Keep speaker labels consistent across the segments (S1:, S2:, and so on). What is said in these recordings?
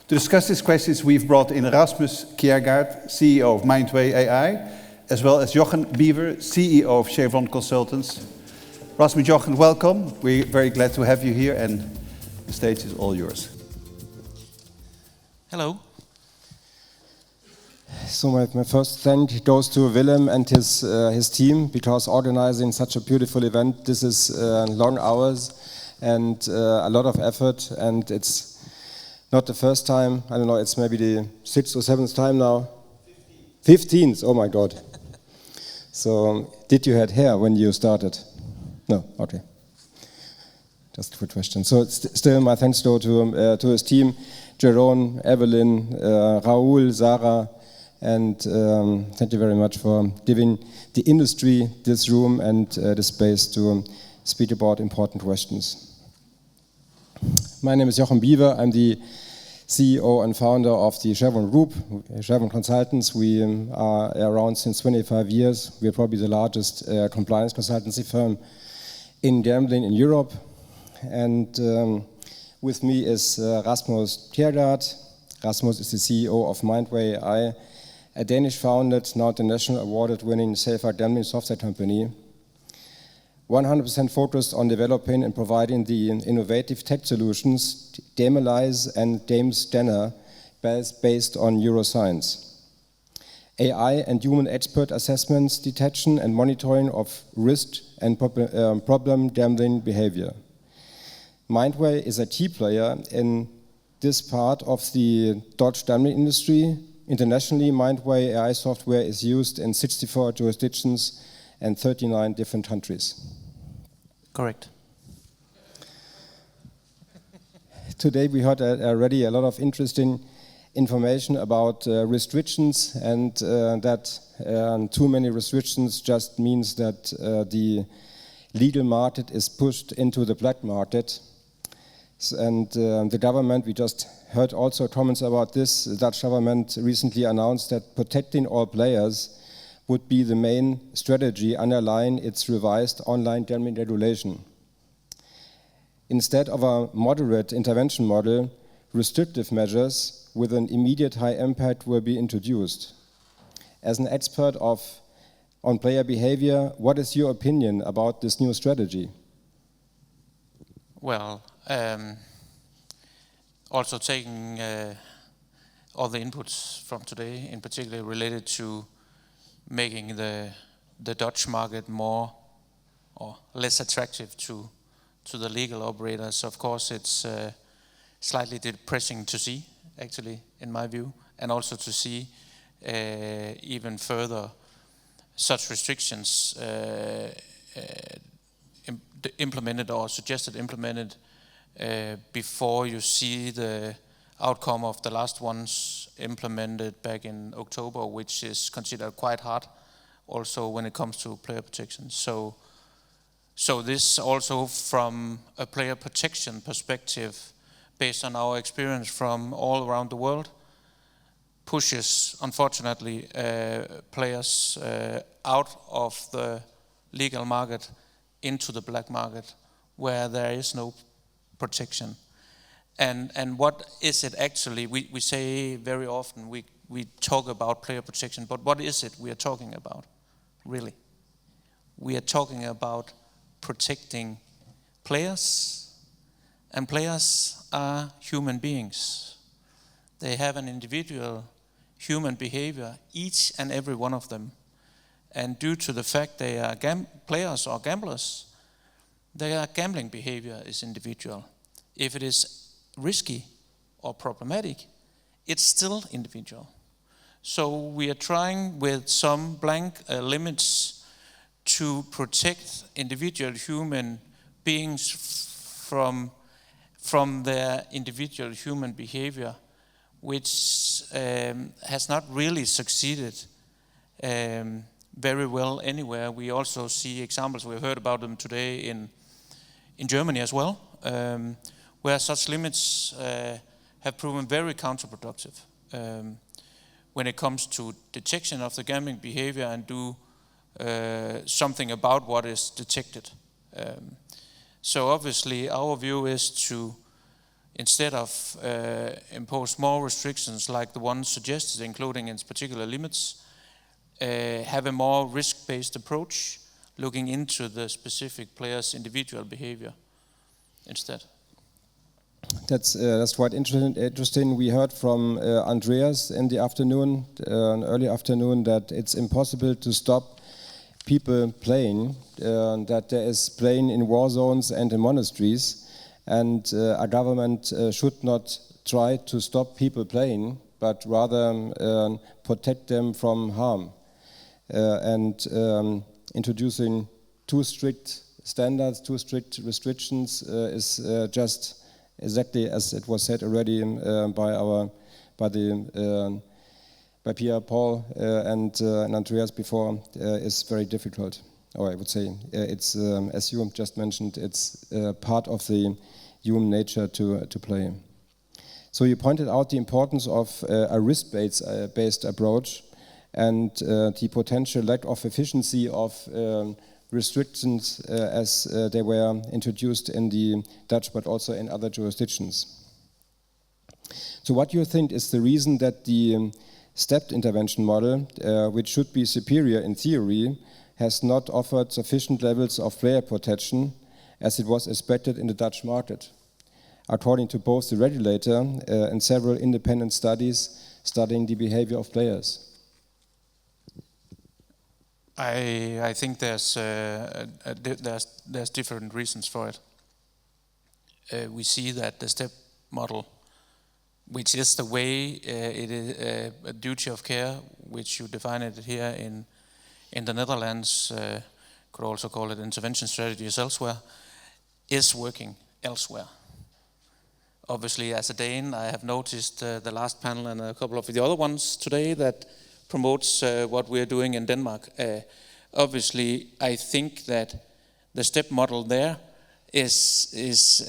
S1: To discuss these questions, we've brought in Rasmus Kjaergaard, CEO of Mindway AI, as well as Jochen Biewer, CEO of Chevron Consultants. Rasmus, Jochen, welcome. We're very glad to have you here, and the stage is all yours.
S2: Hello.
S3: So my first thank goes to Willem and his team, because organizing such a beautiful event, this is long hours and a lot of effort, and it's not the first time. I don't know, it's maybe the 6th or 7th time now. 15th, oh my God. So did you had hair when you started? No, okay. Just a quick question. So still my thanks go to his team, Jeroen, Evelyn, Raoul, Sarah, and thank you very much for giving the industry this room and the space to speak about important questions. My name is Jochen Biewer. I'm the CEO and founder of the Chevron Group, Chevron Consultants. We are around since 25 years. We are probably the largest compliance consultancy firm in gambling in Europe. And with me is Rasmus Kjaergaard. Rasmus is the CEO of Mindway AI, a Danish-founded, now international award-winning safer gambling software company, 100% focused on developing and providing the innovative tech solutions, Gamelize and GameScanner, based on neuroscience. AI and human expert assessments, detection and monitoring of risk and problem gambling behavior. Mindway is a key player in this part of the Dutch gambling industry. Internationally, Mindway AI software is used in 64 jurisdictions and 39 different countries.
S2: Correct.
S3: Today we heard already a lot of interesting information about restrictions, and that too many restrictions just means that the legal market is pushed into the black market. And the government, we just heard also comments about this. The Dutch government recently announced that protecting all players would be the main strategy underlying its revised online gambling regulation. Instead of a moderate intervention model, restrictive measures with an immediate high impact will be introduced. As an expert on player behavior, what is your opinion about this new strategy?
S2: Well, also taking all the inputs from today, in particular related to making the Dutch market more or less attractive to the legal operators. Of course, it's slightly depressing to see, actually, in my view, and also to see even further such restrictions implemented or suggested implemented before you see the outcome of the last ones implemented back in October, which is considered quite hard also when it comes to player protection. So this also from a player protection perspective, based on our experience from all around the world, pushes, unfortunately, players out of the legal market into the black market, where there is no protection. And what is it actually? We say very often we talk about player protection, but what is it we are talking about, really? We are talking about protecting players, and players are human beings. They have an individual human behavior, each and every one of them. And due to the fact they are players or gamblers, their gambling behavior is individual. If it is risky or problematic, it's still individual. So we are trying with some blank limits to protect individual human beings from their individual human behavior, which has not really succeeded very well anywhere. We also see examples, we've heard about them today in Germany as well, where such limits have proven very counterproductive when it comes to detection of the gambling behavior and do something about what is detected. So obviously our view is to instead of impose more restrictions like the ones suggested, including in particular limits, have a more risk-based approach, looking into the specific player's individual behavior instead.
S3: That's quite interesting. We heard from Andreas in the afternoon, early afternoon, that it's impossible to stop people playing, that there is playing in war zones and in monasteries, and a government should not try to stop people playing, but rather protect them from harm. Introducing too strict standards, too strict restrictions is just exactly as it was said already by Pierre, Paul, and Andreas before, is very difficult. Or I would say it's, as you just mentioned, it's part of the human nature to play. So you pointed out the importance of a risk-based approach and the potential lack of efficiency of restrictions as they were introduced in the Dutch but also in other jurisdictions. So what do you think is the reason that the stepped intervention model, which should be superior in theory, has not offered sufficient levels of player protection as it was expected in the Dutch market, according to both the regulator and several independent studies studying the behavior of players?
S2: I think there's different reasons for it. We see that the step model, which is the way it is a duty of care, which you define it here in the Netherlands, could also call it intervention strategies elsewhere, is working elsewhere. Obviously, as a Dane, I have noticed the last panel and a couple of the other ones today that promotes what we're doing in Denmark. Obviously, I think that the step model there is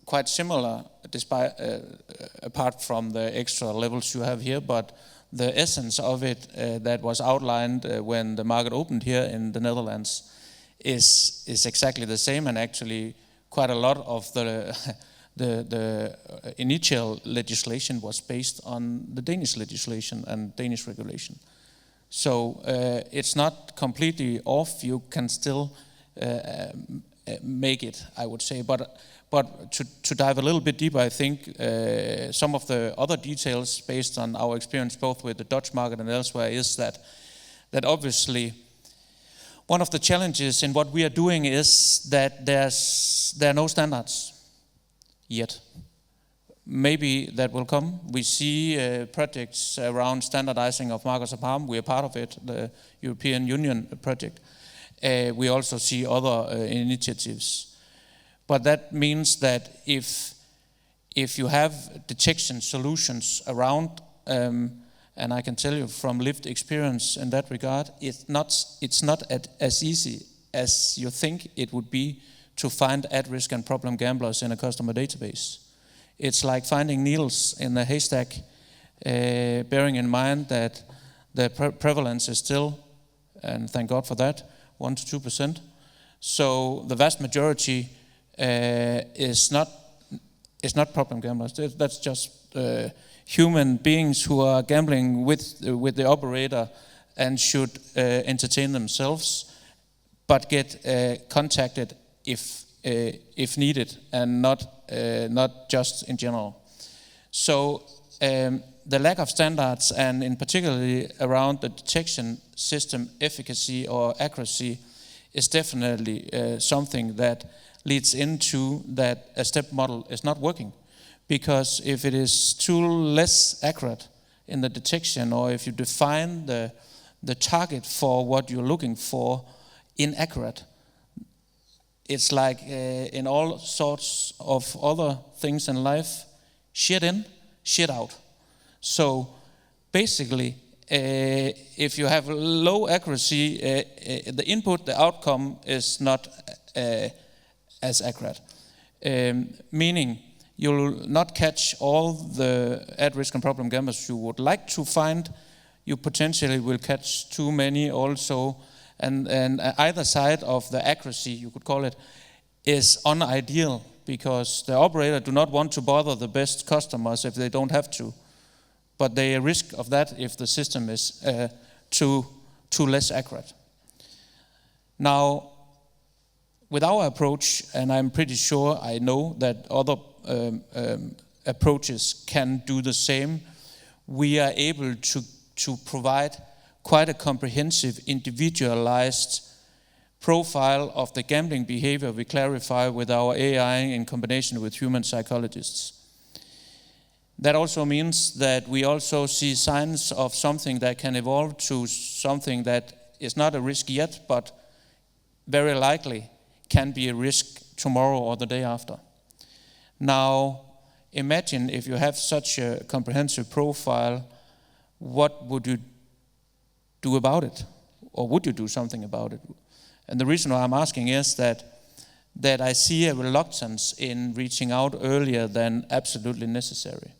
S2: quite similar, despite apart from the extra levels you have here, but the essence of it that was outlined when the market opened here in the Netherlands is exactly the same, and actually quite a lot of the initial legislation was based on the Danish legislation and Danish regulation. So it's not completely off. You can still make it, I would say. But to dive a little bit deeper, I think some of the other details based on our experience both with the Dutch market and elsewhere is that obviously one of the challenges in what we are doing is that there are no standards yet. Maybe that will come. We see projects around standardizing of markers of harm. We are part of it, the European Union project. We also see other initiatives. But that means that if you have detection solutions around, and I can tell you from lived experience in that regard, it's not as easy as you think it would be to find at-risk and problem gamblers in a customer database. It's like finding needles in a haystack, bearing in mind that the prevalence is still, and thank God for that, 1 to 2%. So the vast majority is not problem gamblers. That's just human beings who are gambling with the operator and should entertain themselves, but get contacted if needed, and not just in general. So the lack of standards, and in particularly around the detection system efficacy or accuracy, is definitely something that leads into that a step model is not working. Because if it is too less accurate in the detection, or if you define the target for what you're looking for inaccurate, it's like in all sorts of other things in life, shit in, shit out. So basically, if you have low accuracy, the input, the outcome is not as accurate. Meaning you'll not catch all the at-risk and problem gamblers you would like to find. You potentially will catch too many also. And either side of the accuracy, you could call it, is unideal because the operator do not want to bother the best customers if they don't have to, but they risk of that if the system is too less accurate. Now, with our approach, and I'm pretty sure I know that other approaches can do the same, we are able to provide quite a comprehensive, individualized profile of the gambling behavior we clarify with our AI in combination with human psychologists. That also means that we also see signs of something that can evolve to something that is not a risk yet, but very likely can be a risk tomorrow or the day after. Now, imagine if you have such a comprehensive profile, what would you do about it? Or would you do something about it? And the reason why I'm asking is that I see a reluctance in reaching out earlier than absolutely necessary.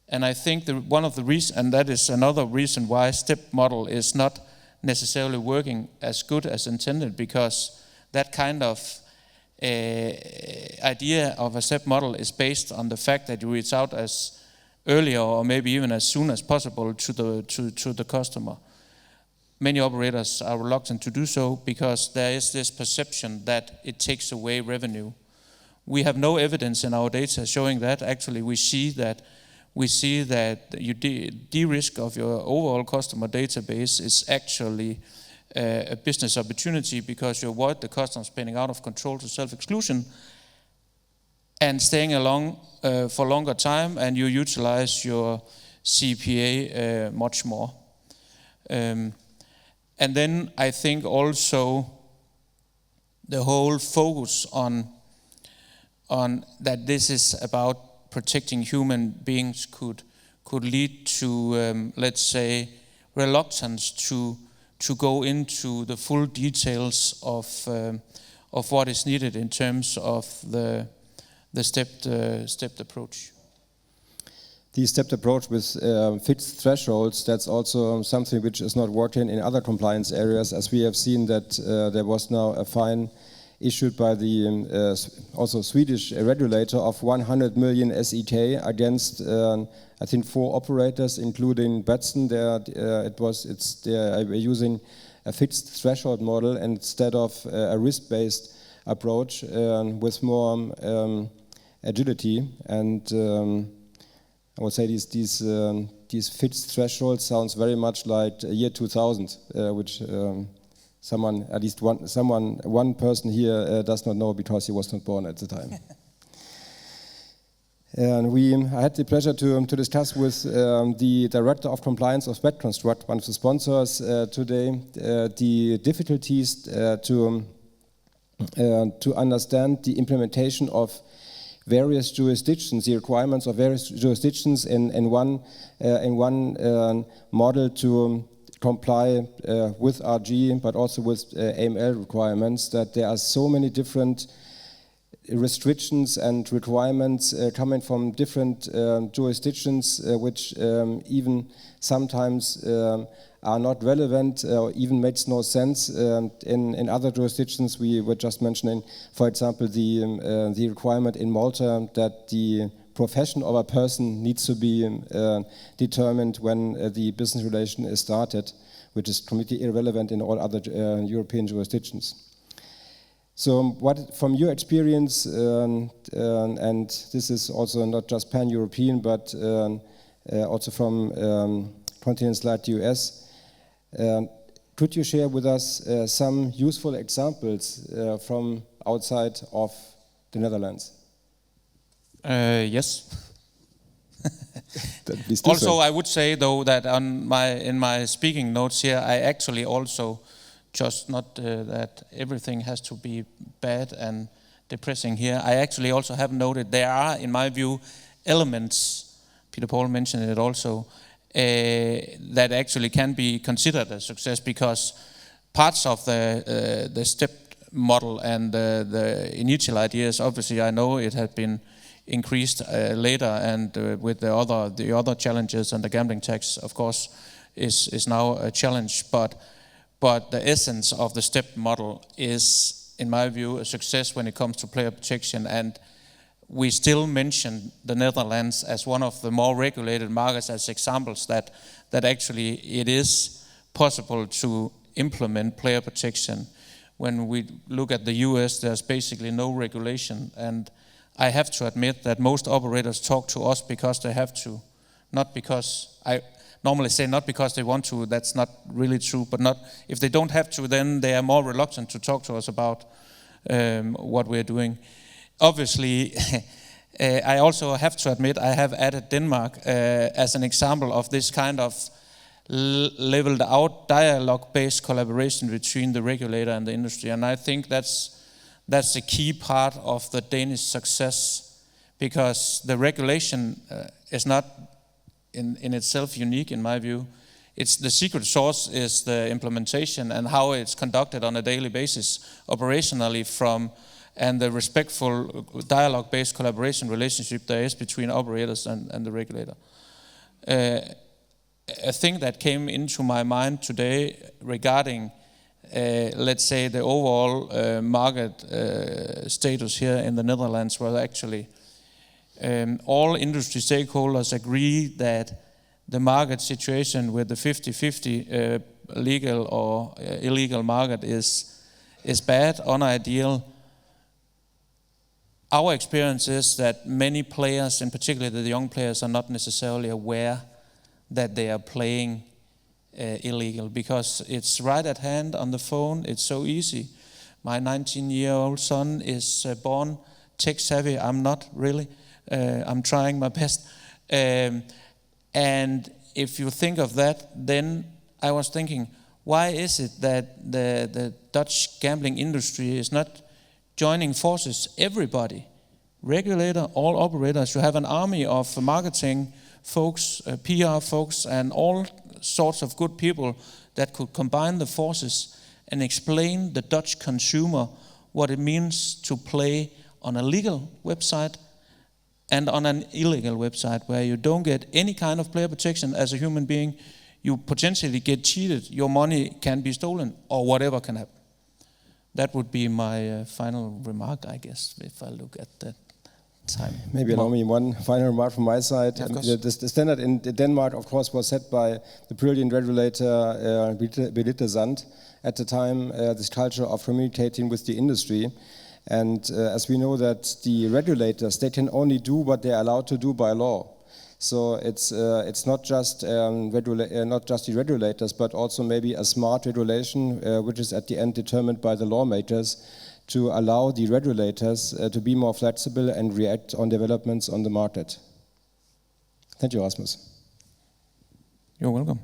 S2: And I think one of the reasons, and that is another reason why step model is not necessarily working as good as intended, because that kind of idea of a step model is based on the fact that you reach out as earlier or maybe even as soon as possible to the customer. Many operators are reluctant to do so because there is this perception that it takes away revenue. We have no evidence in our data showing that. Actually, we see that you de-risk of your overall customer database is actually a business opportunity because you avoid the customer spinning out of control to self-exclusion and staying along for longer time, and you utilize your CPA much more. And then I think also the whole focus on that this is about protecting human beings could lead to, let's say, reluctance to go into the full details of what is needed in terms of the stepped approach.
S3: The stepped approach with fixed thresholds, that's also something which is not working in other compliance areas, as we have seen that there was now a fine issued by the also Swedish regulator of 100 million SEK against I think 4 operators, including Betsson. They were using a fixed threshold model instead of a risk-based approach with more agility. And I would say these fixed thresholds sounds very much like year 2000, which one person here does not know because he was not born at the time. And I had the pleasure to discuss with the director of compliance of BetConstruct, one of the sponsors today, the difficulties to understand the implementation of various jurisdictions, the requirements of various jurisdictions in one model to comply with RG, but also with AML requirements, that there are so many different restrictions and requirements coming from different jurisdictions, which even sometimes are not relevant or even makes no sense in other jurisdictions. We were just mentioning, for example, the requirement in Malta that the profession of a person needs to be determined when the business relation is started, which is completely irrelevant in all other European jurisdictions. So what, from your experience, and this is also not just pan-European, but also from continents like the US, could you share with us some useful examples from outside of the Netherlands?
S2: Yes.
S3: Also,
S2: I would say though that in my speaking notes here, I actually also just not that everything has to be bad and depressing here. I actually also have noted there are, in my view, elements, Peter Paul mentioned it also, that actually can be considered a success, because parts of the step model and the initial ideas, obviously I know it had been increased later, and with the other challenges, and the gambling tax, of course, is now a challenge. But the essence of the step model is in my view, a success when it comes to player protection, and we still mention the Netherlands as one of the more regulated markets as examples that actually it is possible to implement player protection. When we look at the US, there's basically no regulation, and I have to admit that most operators talk to us because they have to, not because, I normally say not because they want to, that's not really true, but not if they don't have to, then they are more reluctant to talk to us about what we're doing. Obviously, I also have to admit I have added Denmark as an example of this kind of leveled out dialogue-based collaboration between the regulator and the industry, and I think that's a key part of the Danish success, because the regulation is not in itself unique in my view. It's the secret sauce is the implementation and how it's conducted on a daily basis operationally and the respectful dialogue-based collaboration relationship there is between operators and the regulator. A thing that came into my mind today regarding, let's say, the overall market status here in the Netherlands was actually all industry stakeholders agree that the market situation with the 50-50 legal or illegal market is bad, unideal. Our experience is that many players, in particular the young players, are not necessarily aware that they are playing illegal, because it's right at hand on the phone. It's so easy. My 19-year-old son is born tech savvy. I'm not really. I'm trying my best. And if you think of that, then I was thinking, why is it that the Dutch gambling industry is not joining forces? Everybody, regulator, all operators, you have an army of marketing folks, PR folks, and all sorts of good people that could combine the forces and explain the Dutch consumer what it means to play on a legal website and on an illegal website, where you don't get any kind of player protection as a human being. You potentially get cheated, your money can be stolen, or whatever can happen. That would be my final remark, I guess, if I look at that time.
S3: Maybe allow me one final remark from my side.
S2: Yeah,
S3: the standard in Denmark, of course, was set by the brilliant regulator Birgitte Sand at the time, this culture of communicating with the industry. And as we know that the regulators, they can only do what they are allowed to do by law. So it's not just the regulators, but also maybe a smart regulation, which is at the end determined by the lawmakers, to allow the regulators to be more flexible and react on developments on the market. Thank you, Rasmus.
S2: You're welcome.